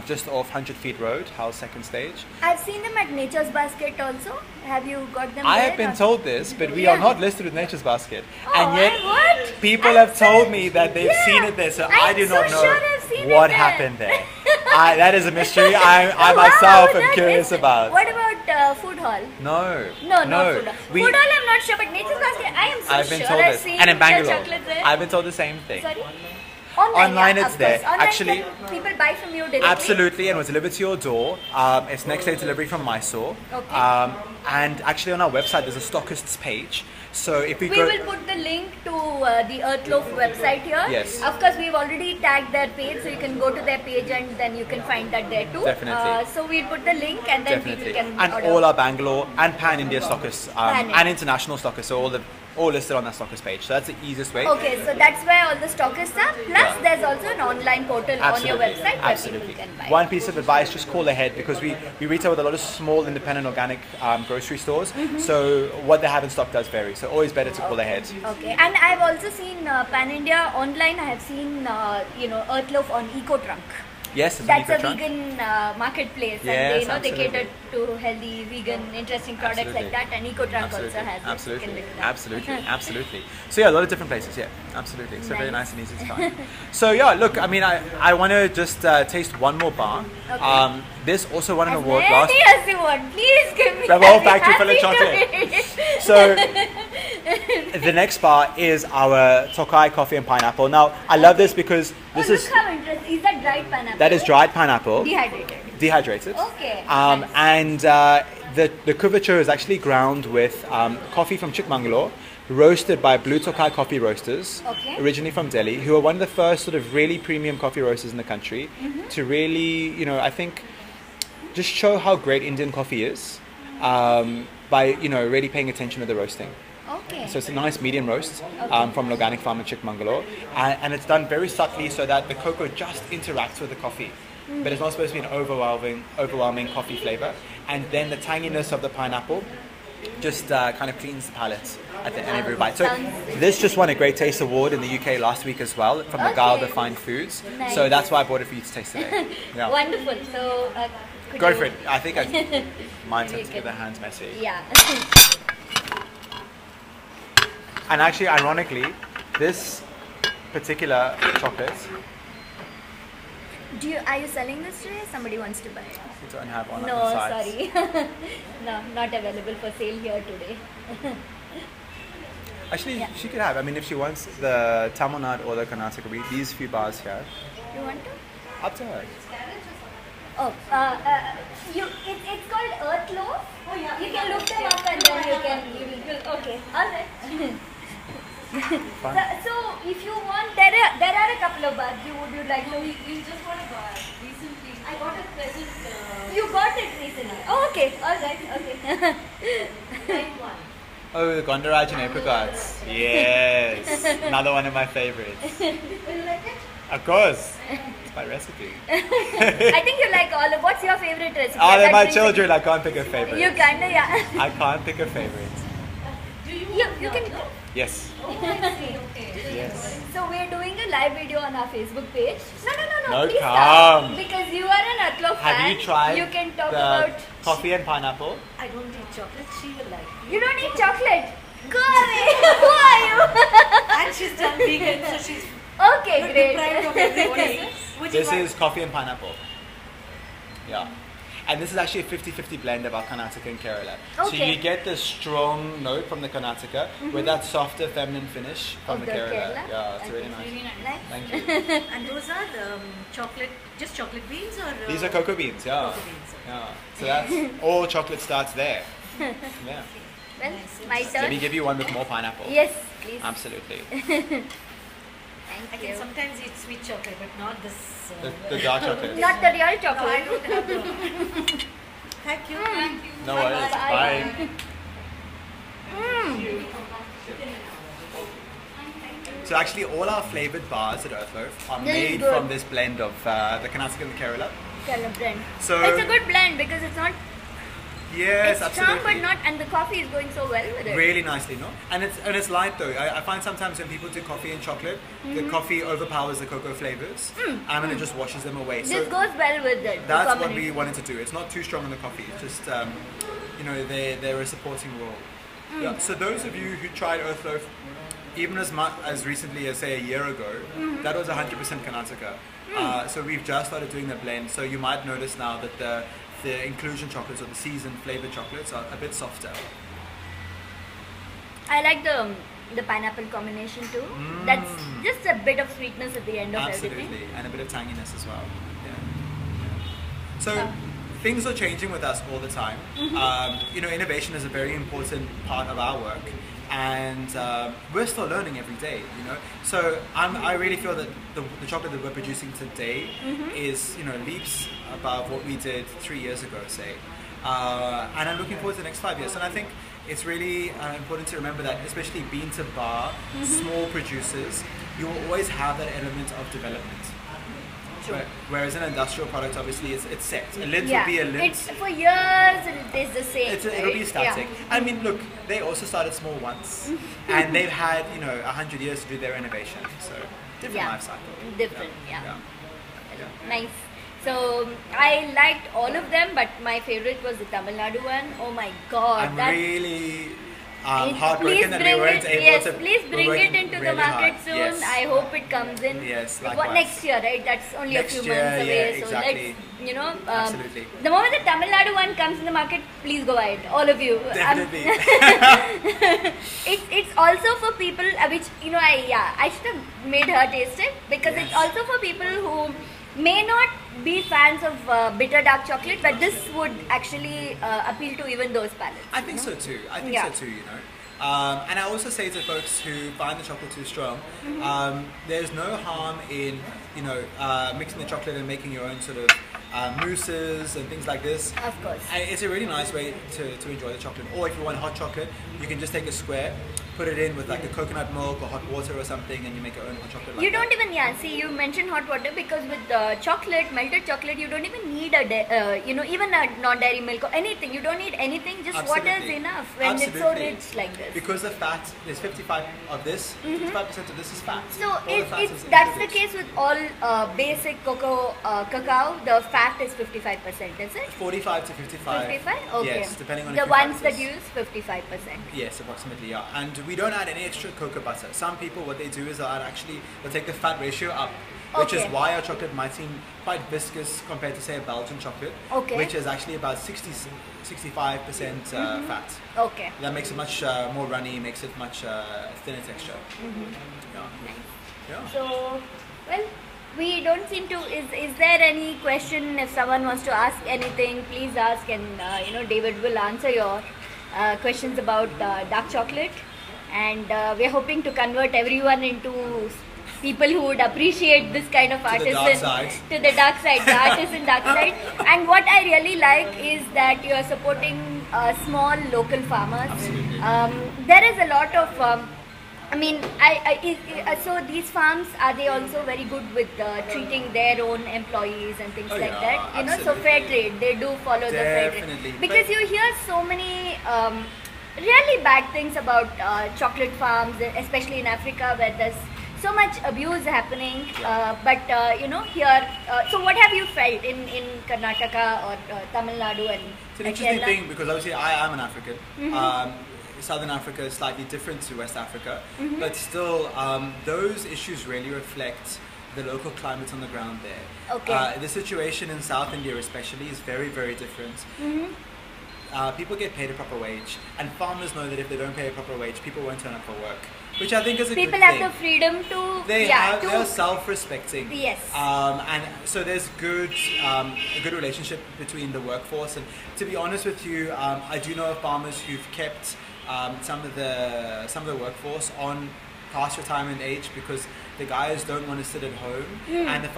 S2: just off 100 Feet Road, Hull Second Stage.
S1: I've seen them at Nature's Basket also. Have you got them
S2: I
S1: there
S2: have been
S1: or-
S2: told this, but we
S1: Yeah.
S2: are not listed with Nature's Basket.
S1: Oh,
S2: And yet,
S1: what?
S2: people
S1: I'm
S2: have told
S1: so-
S2: me that they've
S1: Yeah.
S2: seen it there, so
S1: I'm
S2: I do not
S1: so
S2: know.
S1: sure I've seen
S2: What
S1: it
S2: happened there? That is a mystery I
S1: Wow,
S2: myself am
S1: that
S2: curious
S1: is-
S2: about.
S1: What about food hall?
S2: No.
S1: No, not food hall.
S2: We,
S1: Food hall, I'm not sure, but Nature's Basket, I am so
S2: I've been
S1: sure
S2: told
S1: I've
S2: this.
S1: seen
S2: And in
S1: the
S2: Bangalore,
S1: chocolate there.
S2: I've been told the same thing.
S1: Sorry?
S2: Online
S1: yeah,
S2: it's
S1: of
S2: there.
S1: course. Online
S2: Actually,
S1: can people buy from you directly?
S2: absolutely, and it was delivered to your door. It's next day delivery from Mysore.
S1: Okay.
S2: And actually on our website there's a stockists page. So if we
S1: We
S2: go...
S1: will put the link to the Earthloaf website here.
S2: Yes.
S1: Of course, we've already tagged their page, so you can go to their page and then you can find that there too.
S2: Definitely.
S1: So we'll put the link and then
S2: Definitely.
S1: people can
S2: And
S1: order.
S2: all our Bangalore and Pan-India stockists
S1: Pan-India.
S2: and international stockists, so all listed on that stockist page. So that's the easiest way.
S1: Okay, so that's where all the stockists are. Plus, there's also an online portal on your website where
S2: Absolutely.
S1: people can buy.
S2: One piece of advice, just call ahead because we retail with a lot of small independent organic grocery stores. So what they have in stock does vary. So always better to call ahead.
S1: Okay, and I've also seen Pan India online. I have seen Earthloaf on Eco Trunk.
S2: Yes, it's
S1: That's
S2: an
S1: a
S2: eco-trunk.
S1: vegan marketplace,
S2: Yes,
S1: and they
S2: absolutely.
S1: cater to healthy, vegan, interesting products
S2: Absolutely.
S1: like that. And Eco Trunk also
S2: Absolutely.
S1: has it. You can
S2: Absolutely.
S1: look it up.
S2: Absolutely. Absolutely. So yeah, a lot of different places. Yeah, absolutely. So very
S1: Nice.
S2: nice and easy to find. So yeah, look, I mean, I want to just taste one more bar.
S1: Okay.
S2: This also won an
S1: As
S2: award
S1: many
S2: last.
S1: as you want. Please give me.
S2: We have a whole
S1: I'll be
S2: factory full of
S1: happy to
S2: chocolate.
S1: eat.
S2: So the next bar is our Tokai coffee and pineapple. Now I love this because this
S1: Oh,
S2: is
S1: look how interesting. Is that dried pineapple?
S2: that is dried pineapple,
S1: Dehydrated.
S2: dehydrated.
S1: Okay, nice.
S2: And the couverture is actually ground with coffee from Chikmagalur, roasted by Blue Tokai Coffee Roasters,
S1: Okay.
S2: originally from Delhi, who are one of the first sort of really premium coffee roasters in the country to really, I think, just show how great Indian coffee is by, really paying attention to the roasting.
S1: Okay.
S2: So it's a nice medium roast from an organic farm in Chikmagalur, and it's done very subtly so that the cocoa just interacts with the coffee, but it's not supposed to be an overwhelming coffee flavor. And then the tanginess of the pineapple just kind of cleans the palate at the end of every bite. So this just won a Great Taste Award in the UK last week as well from the Gala of
S1: Okay.
S2: Fine Foods.
S1: Nice.
S2: So that's why I bought it for you to taste today. Yeah.
S1: Wonderful. So could
S2: Go
S1: you-
S2: for it. I think mine
S1: Maybe
S2: tends to
S1: you
S2: get the
S1: can-
S2: hands messy.
S1: Yeah.
S2: And actually, ironically, this particular chocolate,
S1: Are you selling this today? Somebody wants to buy it.
S2: we don't have one
S1: No,
S2: on the sides.
S1: sorry. No, not available for sale here today.
S2: Actually,
S1: Yeah.
S2: she could have. I mean, if she wants the Tamil Nadu or the Karnataka, these few bars here,
S1: You want to?
S2: up to her.
S1: Oh, it's called Earthloaf. Oh yeah. You can look them up and then you'll okay. All right. So if you want, there are a couple of bars. Would you like to?
S3: We just got a bar recently. I got a present.
S1: You got it recently. Oh, okay. All right. Okay.
S3: Type one.
S2: Oh, the Gondaraj and apricots. Yes, another one of my favorites.
S3: Will you like it?
S2: Of course, it's my recipe.
S1: I think you like all of. What's your favorite recipe?
S2: Oh, they're
S1: That
S2: my
S1: brings-
S2: children. I can't pick a favorite.
S1: You kinda yeah.
S2: I can't pick a favorite.
S3: Do you?
S1: You can.
S2: Yes.
S3: Oh, I see. Okay.
S2: Yes.
S1: So we're doing a live video on our Facebook page. No.
S2: No,
S1: Please
S2: come.
S1: stop. Because you are an Earthloaf fan.
S2: Have you tried
S1: You can talk
S2: the
S1: about.
S2: coffee and pineapple?
S3: I don't eat chocolate. She will like.
S1: You don't eat chocolate. Go away. Who are you?
S3: And she's done vegan, so she's
S1: Okay, great.
S3: deprived of everything. Would you
S2: This
S3: want-
S2: is coffee and pineapple. Yeah. And this is actually a 50-50 blend of our Karnataka and Kerala. So
S1: Okay.
S2: you get the strong note from the Karnataka with that softer feminine finish from
S1: Of
S2: the
S1: the
S2: Kerala.
S1: Kerala?
S2: Yeah, it's really
S1: Okay.
S2: nice.
S1: Nice.
S2: Thank you.
S3: And those are the chocolate, just chocolate beans or?
S2: These are cocoa beans, yeah.
S3: Cocoa beans.
S2: Yeah. So that's all chocolate starts there. Yeah.
S1: Well, my
S2: Let me
S1: turn.
S2: give you one with more pineapple.
S1: Yes, please.
S2: Absolutely.
S3: I
S1: Thank
S3: can
S1: you.
S3: sometimes eat sweet chocolate, but not this.
S2: The dark chocolate.
S1: Not the real
S3: No, I
S1: chocolate.
S3: don't have the. Thank you. Thank you.
S2: No worries.
S1: Bye.
S2: Bye. So actually all our flavored bars at Earthloaf are
S1: This is
S2: made
S1: good.
S2: from this blend of the Karnataka and the Kerala.
S1: Kerala blend.
S2: So-
S1: It's a good blend because it's not.
S2: Yes,
S1: It's strong,
S2: absolutely.
S1: but not. And the coffee is going so well with it.
S2: Really nicely, no? And it's light though. I find sometimes when people do coffee and chocolate, the coffee overpowers the cocoa flavors, and it just washes them away.
S1: This
S2: So
S1: goes well with it. the
S2: that's what we
S1: combination.
S2: wanted to do. It's not too strong on the coffee. It's just they're a supporting role. Yeah. So those of you who tried Earthloaf even as recently as say a year ago, that was 100% Karnataka. So we've just started doing the blend. So you might notice now that the inclusion chocolates or the seasoned flavored chocolates are a bit softer.
S1: I like the pineapple combination too. That's just a bit of sweetness at the end of everything.
S2: Absolutely, and a bit of tanginess as well. Yeah. So things are changing with us all the time. Innovation is a very important part of our work, and we're still learning every day. So I really feel that the chocolate that we're producing today is leaps above what we did 3 years ago, say. And I'm looking forward to the next 5 years. And I think it's really important to remember that, especially bean to bar, small producers, you will always have that element of development.
S1: True.
S2: Whereas an industrial product, obviously, it's set. A lint will be a lint.
S1: It's for years it is the same.
S2: It'll be static. I mean, look, they also started small once, and they've had 100 years to do their innovation. So different life cycle.
S1: Different, Nice. So I liked all of them, but my favorite was the Tamil Nadu one. Oh my God!
S2: I'm really heartbroken that we weren't able to.
S1: Please bring it into the market
S2: hard.
S1: soon.
S2: Yes.
S1: I hope it comes in.
S2: Yes, likewise.
S1: Next year, right? That's only
S2: Next
S1: a few
S2: year,
S1: months away.
S2: yeah,
S1: So
S2: exactly.
S1: let's,
S2: Absolutely.
S1: the moment the Tamil Nadu one comes in the market, please go buy it, all of you.
S2: Definitely.
S1: It's also for people which I should have made her taste it, because it's also for people who may not be fans of bitter dark chocolate, but this would actually appeal to even those palates.
S2: I think so too. And I also say to folks who find the chocolate too strong, there's no harm in mixing the chocolate and making your own sort of mousses and things like this.
S1: Of course.
S2: And it's a really nice way to enjoy the chocolate. Or if you want hot chocolate, you can just take a square, put it in with like a coconut milk or hot water or something, and you make your own hot chocolate.
S1: You don't even see, you mentioned hot water, because with chocolate, melted chocolate, you don't even need even a non-dairy milk or anything. You don't need anything. Just water is enough when it's so rich like this.
S2: Because the fat is 55 of this, 55% of this is fat.
S1: So that's the case with all basic cacao. The fat is 55%, is it?
S2: 45 to 55.
S1: 55? Okay.
S2: Yes, depending on
S1: the ones that use 55%.
S2: Yes, approximately, yeah. And we don't add any extra cocoa butter. Some people, what they do is they'll take the fat ratio up, which is why our chocolate might seem quite viscous compared to, say, a Belgian chocolate, which is actually about 65% fat.
S1: Okay.
S2: That makes it much more runny, makes it much thinner texture. Yeah.
S1: So, well, we don't seem to. Is there any question? If someone wants to ask anything, please ask, and David will answer your questions about dark chocolate. And we're hoping to convert everyone into people who would appreciate this kind of artisan to the dark side, the artisan dark side. And what I really like is that you are supporting small local farmers. There is a lot of so these farms, are they also very good with treating their own employees and things like that? So fair trade, they do follow the fair trade. Because you hear so many really bad things about chocolate farms, especially in Africa, where there's so much abuse happening. Here, so what have you felt in Karnataka or Tamil Nadu and
S2: it's an interesting thing, because obviously I am an African. Southern Africa is slightly different to West Africa, but still those issues really reflect the local climate on the ground there.
S1: Okay.
S2: The situation in South India especially is very, very different. People get paid a proper wage, and farmers know that if they don't pay a proper wage, people won't turn up for work, which I think is a good thing.
S1: People have the freedom to...
S2: They're self-respecting.
S1: Yes.
S2: And so there's a good relationship between the workforce. And to be honest with you, I do know of farmers who've kept some of the workforce on past retirement age, because the guys don't want to sit at home, and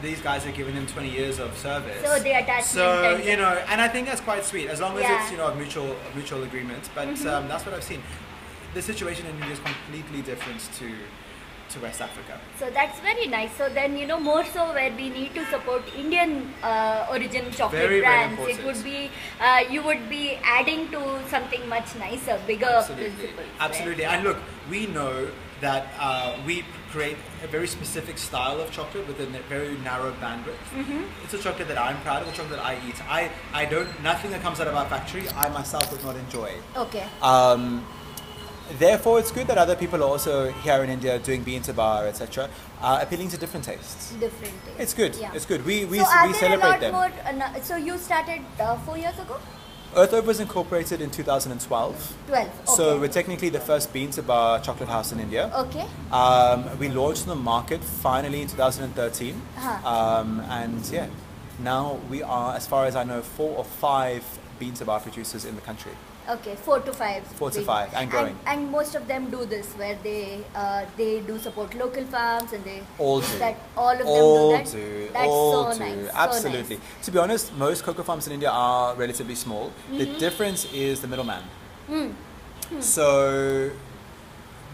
S2: these guys are giving them 20 years of service.
S1: So the attachment.
S2: And I think that's quite sweet, as long as it's a mutual agreement. But that's what I've seen. The situation in India is completely different to West Africa.
S1: So that's very nice. So then more so where we need to support Indian origin chocolate brands.
S2: Very
S1: it would be you would be adding to something much nicer, bigger principles.
S2: Absolutely. And look, we know that we create a very specific style of chocolate within a very narrow bandwidth. It's a chocolate that I'm proud of, a chocolate that I eat. Nothing that comes out of our factory, I myself would not enjoy.
S1: Okay.
S2: Therefore, it's good that other people are also here in India doing bean to bar, etc., appealing to different tastes.
S1: Different taste.
S2: It's good.
S1: Yeah.
S2: It's good. We
S1: So are there
S2: celebrate
S1: a lot
S2: them.
S1: more? So you started 4 years ago?
S2: Earthloaf was incorporated in 2012.
S1: 12. Okay.
S2: So we're technically the first bean to bar chocolate house in India.
S1: Okay.
S2: We launched on the market finally in 2013. And yeah, now we are, as far as I know, 4 or 5 bean to bar producers in the country.
S1: Okay, 4 to 5.
S2: 4 to 5 and growing.
S1: And most of them do this, where they do support local farms, and they
S2: All do.
S1: that all of them
S2: All
S1: do that.
S2: do.
S1: That's
S2: All
S1: so
S2: do.
S1: nice.
S2: Absolutely.
S1: So nice.
S2: To be honest, most cocoa farms in India are relatively small. The difference is the middleman. So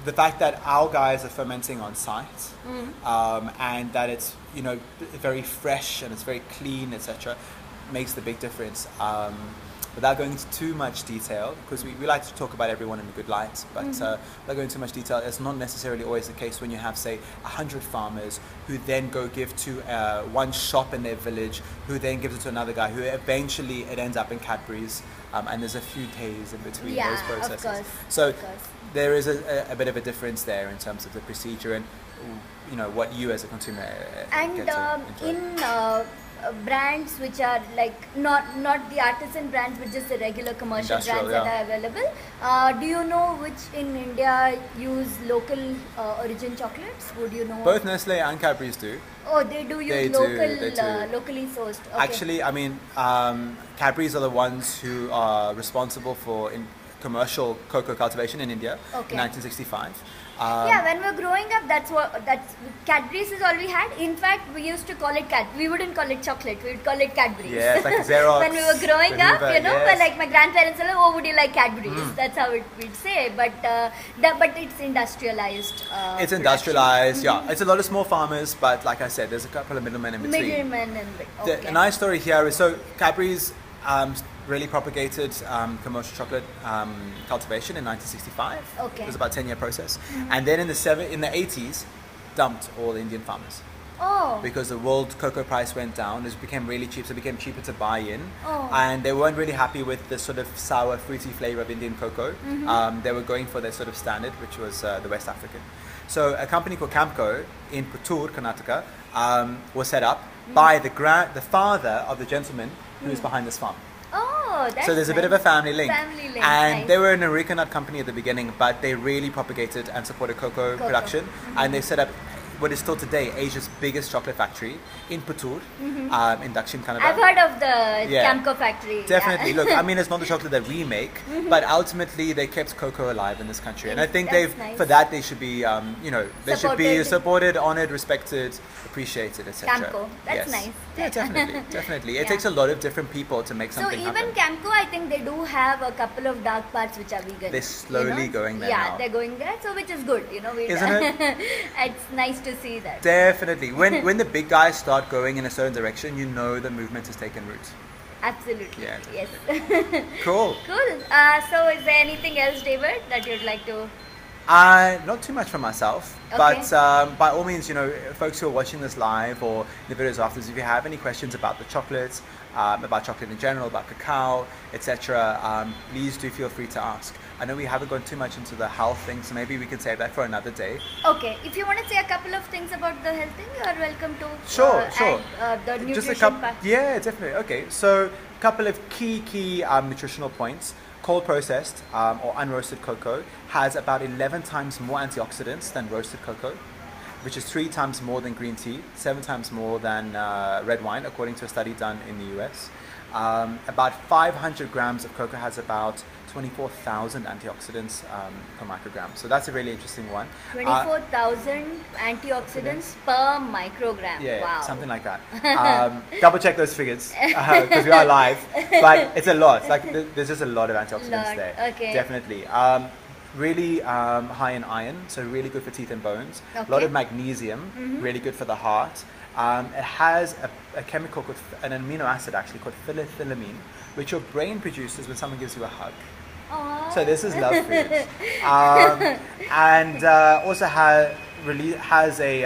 S2: the fact that our guys are fermenting on site, and that it's very fresh and it's very clean, etc., makes the big difference. Without going into too much detail, because we like to talk about everyone in a good light, but without going into too much detail, it's not necessarily always the case when you have, say, 100 farmers who then go give to one shop in their village, who then gives it to another guy, who eventually it ends up in Cadbury's, and there's a few days in between those processes.
S1: Of course.
S2: So
S1: Of course.
S2: there is a bit of a difference there in terms of the procedure and what you as a consumer
S1: And
S2: get to enjoy.
S1: in brands which are like not the artisan brands, but just the regular commercial
S2: Industrial,
S1: brands that are available, do you know which in India use local origin chocolates? Would you know?
S2: Both Nestle and Cadbury's do.
S1: Oh, they do use
S2: They do, they do.
S1: locally sourced. Okay.
S2: Actually, I mean, Cadbury's are the ones who are responsible for commercial cocoa cultivation in India
S1: Okay.
S2: in 1965.
S1: Yeah, when we were growing up, that's Cadbury's is all we had. In fact, we used to call it we wouldn't call it chocolate, we would call it Cadbury's.
S2: Yeah, it's like Xerox.
S1: When we were growing up,
S2: Maneuver,
S1: but
S2: yes.
S1: like my grandparents were like, oh, would you like Cadbury's? That's how we'd say. But but it's industrialized.
S2: It's industrialized, yeah. It's a lot of small farmers, but like I said, there's a couple of middlemen in between.
S1: Middlemen and okay.
S2: The nice story here is, so Cadbury's really propagated commercial chocolate cultivation in 1965.
S1: Okay.
S2: It was about a 10-year process. And then in the 80s, dumped all Indian farmers.
S1: Oh.
S2: Because the world cocoa price went down, it became really cheap, so it became cheaper to buy in.
S1: Oh.
S2: And they weren't really happy with the sort of sour, fruity flavor of Indian cocoa. They were going for their sort of standard, which was the West African. So a company called Cacao in Puttur, Karnataka, was set up by the father of the gentleman who is behind this farm.
S1: Oh, that's
S2: So there's a bit of a family link.
S1: Family link,
S2: And
S1: nice.
S2: they were an areca nut company at the beginning, but they really propagated and supported cocoa production. And they set up what is still today Asia's biggest chocolate factory in Puttur, in Dakshin Kannada.
S1: I've heard of the
S2: Yeah.
S1: Camco factory.
S2: Definitely.
S1: Yeah.
S2: Look, I mean, it's not the chocolate that we make, but ultimately they kept cocoa alive in this country, and I think
S1: That's nice.
S2: for that they should be, they should be
S1: Supported.
S2: supported, honored, respected, appreciated, etc.
S1: Camco. That's nice.
S2: Yeah, definitely, definitely. It
S1: Yeah.
S2: takes a lot of different people to make
S1: So
S2: something
S1: even
S2: happen.
S1: Camco, I think they do have a couple of dark parts which are vegan.
S2: They're slowly going there
S1: Yeah,
S2: now.
S1: they're going there, so which is good,
S2: Isn't it?
S1: It's nice to see that.
S2: Definitely. When the big guys start going in a certain direction, you know the movement has taken root.
S1: Absolutely.
S2: Yeah.
S1: Yes.
S2: Cool.
S1: Cool. So is there anything else, David, that you'd like to?
S2: Not too much for myself,
S1: Okay.
S2: but by all means, folks who are watching this live or the videos afterwards, if you have any questions about the chocolates, about chocolate in general, about cacao, etc., please do feel free to ask. I know we haven't gone too much into the health thing, so maybe we can save that for another day.
S1: Okay. If you want to say a couple of things about the health thing, you're welcome to.
S2: Sure.
S1: And, the nutrition
S2: Just a couple.
S1: part.
S2: Yeah, definitely. Okay, so a couple of key nutritional points. Cold processed or unroasted cocoa has about 11 times more antioxidants than roasted cocoa, which is 3 times more than green tea, 7 times more than red wine, according to a study done in the US. About 500 grams of cocoa has about 24,000 antioxidants per microgram. So that's a really interesting one.
S1: 24,000 antioxidants per microgram.
S2: Yeah,
S1: Wow.
S2: something like that. Double check those figures because we are live, but it's a lot. There's just a lot of antioxidants
S1: Lot,
S2: there.
S1: okay.
S2: Definitely. Really high in iron, so really good for teeth and bones. A lot
S1: Okay.
S2: of magnesium, really good for the heart. It has a chemical called an amino acid actually called phenethylamine, which your brain produces when someone gives you a hug.
S1: Aww.
S2: So this is love food. And also has a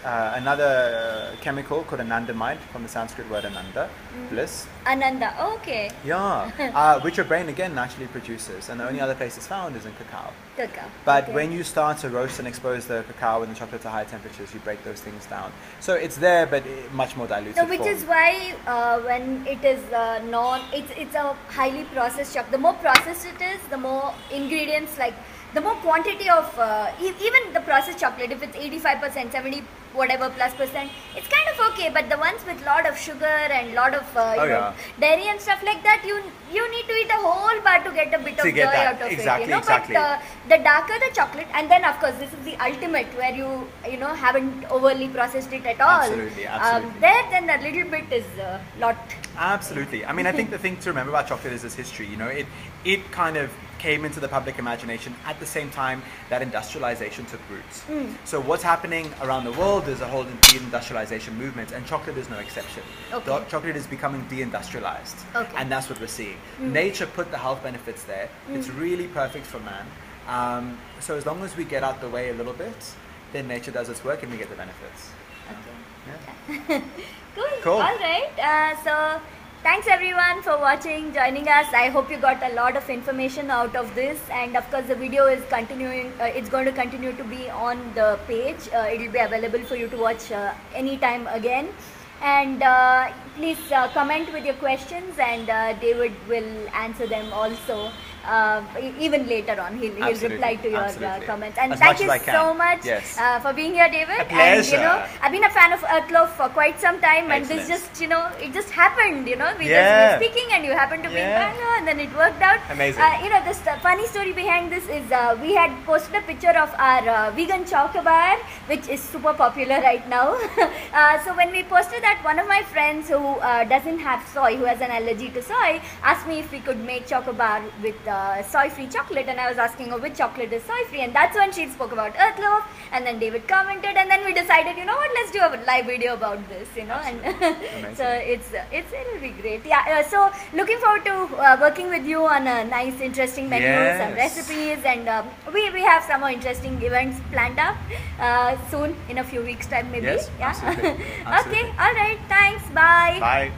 S2: another chemical called anandamide from the Sanskrit word ananda, bliss.
S1: Ananda. Okay.
S2: Yeah, which your brain again naturally produces, and the only other place it's found is in cacao.
S1: Cacao.
S2: But
S1: Okay.
S2: when you start to roast and expose the cacao and the chocolate to high temperatures, you break those things down. So it's there, but much more diluted.
S1: No, which
S2: form.
S1: is why when it is it's a highly processed chocolate. The more processed it is, the more ingredients, like the more quantity of even the processed chocolate. If it's 85%, 70 whatever plus percent, it's kind of okay. But the ones with lot of sugar and lot of dairy and stuff like that, you need to eat a whole bar to get a bit of joy out of
S2: exactly,
S1: it. You know,
S2: exactly.
S1: but the darker the chocolate, and then of course this is the ultimate where you haven't overly processed it at all.
S2: Absolutely, absolutely.
S1: Then a little bit is a lot.
S2: Absolutely. I mean, I think the thing to remember about chocolate is its history. You know, it kind of came into the public imagination at the same time that industrialization took roots. So what's happening around the world is a whole de-industrialization movement, and chocolate is no exception.
S1: Okay.
S2: Chocolate is becoming de-industrialized,
S1: Okay.
S2: and that's what we're seeing. Nature put the health benefits there. It's really perfect for man. So as long as we get out the way a little bit, then nature does its work and we get the benefits.
S1: Okay.
S2: Yeah.
S1: Cool.
S2: Cool.
S1: All right. So thanks everyone for watching, joining us. I hope you got a lot of information out of this, and of course the video is continuing. It's going to continue to be on the page. It will be available for you to watch anytime again. And please comment with your questions, and David will answer them also. Even later on, he'll reply to your comments. And
S2: As
S1: thank
S2: much
S1: you
S2: as I can.
S1: so much
S2: Yes.
S1: for being here, David.
S2: A pleasure.
S1: And I've been a fan of Earthloaf for quite some time, and
S2: Excellent.
S1: this just it just happened. We just
S2: Yeah.
S1: were speaking, and you happened to be in
S2: Yeah.
S1: Bangalore, and then it worked out.
S2: Amazing.
S1: This funny story behind this is we had posted a picture of our vegan chocobar, which is super popular right now. So when we posted that, one of my friends who doesn't have soy, who has an allergy to soy, asked me if we could make chocobar with soy-free chocolate, and I was asking her which chocolate is soy-free, and that's when she spoke about Earthloaf, and then David commented, and then we decided, let's do a live video about this, and so it'll be great. Yeah. So looking forward to working with you on a nice, interesting menu, some
S2: Yes.
S1: recipes, and we have some more interesting events planned up soon, in a few weeks' time, maybe.
S2: Yes,
S1: Yeah.
S2: absolutely.
S1: Okay. All right. Thanks. Bye.
S2: Bye.